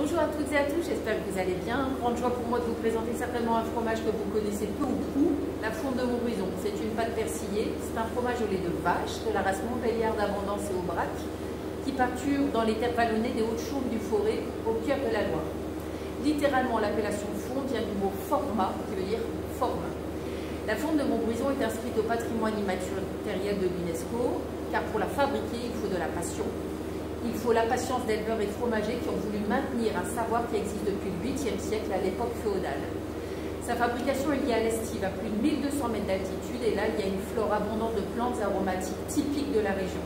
Bonjour à toutes et à tous, j'espère que vous allez bien. Grande joie pour moi de vous présenter certainement un fromage que vous connaissez peu ou prou, la Fourme de Montbrison. C'est une pâte persillée, c'est un fromage au lait de vache de la race Montbéliard d'Abondance et Aubrac qui pâture dans les terres vallonnées des Hautes-Chaumes du Forêt au cœur de la Loire. Littéralement, l'appellation Fourme vient du mot format qui veut dire forme. La Fourme de Montbrison est inscrite au patrimoine immatériel de l'UNESCO car pour la fabriquer, il faut de la passion. Il faut la patience d'éleveurs et fromagers qui ont voulu maintenir un savoir qui existe depuis le 8e siècle à l'époque féodale. Sa fabrication est liée à l'estive à plus de 1200 mètres d'altitude et là il y a une flore abondante de plantes aromatiques typiques de la région.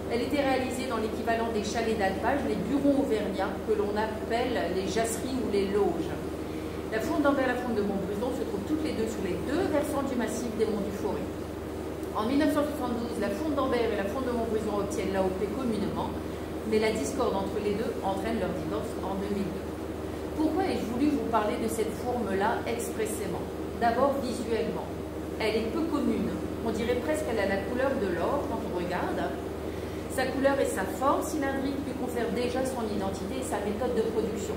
Elle était réalisée dans l'équivalent des chalets d'alpage, les burons auvergnats que l'on appelle les jasseries ou les loges. La Fourme d'Ambert et la Fourme de Montbrison se trouvent toutes les deux sur les deux versants du massif des Monts du Forêt. En 1972, la Fourme d'Ambert et la Fourme de Montbrison obtiennent l'AOP communément, mais la discorde entre les deux entraîne leur divorce en 2002. Pourquoi ai-je voulu vous parler de cette fourme-là expressément? D'abord visuellement. Elle est peu commune. On dirait presque qu'elle a la couleur de l'or quand on regarde. Sa couleur et sa forme cylindrique lui confèrent déjà son identité et sa méthode de production.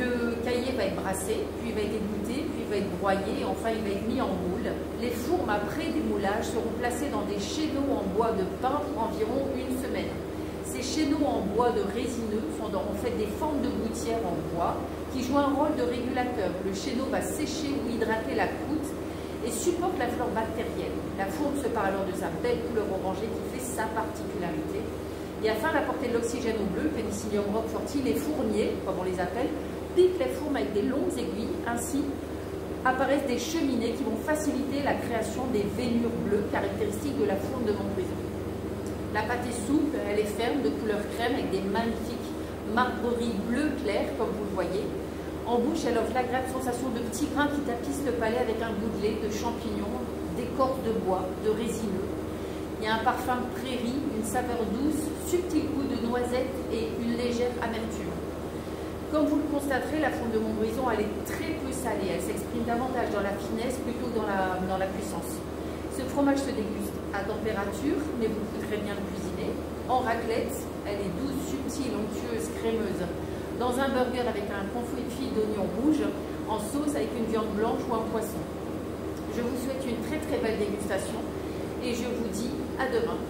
Le caillé va être brassé, puis il va être égoutté, puis il va être broyé, et enfin il va être mis en moule. Les fourmes après démoulage seront placées dans des chéneaux en bois de pin pour environ une semaine. Ces chéneaux en bois de résineux sont en fait des formes de gouttières en bois qui jouent un rôle de régulateur. Le chéneau va sécher ou hydrater la croûte et supporte la flore bactérienne. La fourme se part alors de sa belle couleur orangée qui fait sa particularité. Et afin d'apporter de l'oxygène au bleu, Penicillium roqueforti, les fourniers, comme on les appelle, piquent les fourmes avec des longues aiguilles. Ainsi apparaissent des cheminées qui vont faciliter la création des veinures bleues caractéristiques de la Fourme de Montbrison. La pâte est souple, elle est ferme, de couleur crème avec des magnifiques marbreries bleu clair comme vous le voyez. En bouche, elle offre l'agréable sensation de petits grains qui tapissent le palais avec un goût de lait, de champignons, d'écorce de bois, de résineux. Il y a un parfum de prairie, une saveur douce, subtil goût de noisette et une légère amertume. Comme vous le constaterez, la Fourme de Montbrison, elle est très peu salée. Elle s'exprime davantage dans la finesse plutôt que dans la puissance. Ce fromage se déguste à température, mais vous pouvez très bien le cuisiner. En raclette, elle est douce, subtile, onctueuse, crémeuse. Dans un burger avec un confit de fil d'oignon rouge, en sauce avec une viande blanche ou un poisson. Je vous souhaite une très très belle dégustation et je vous dis à demain.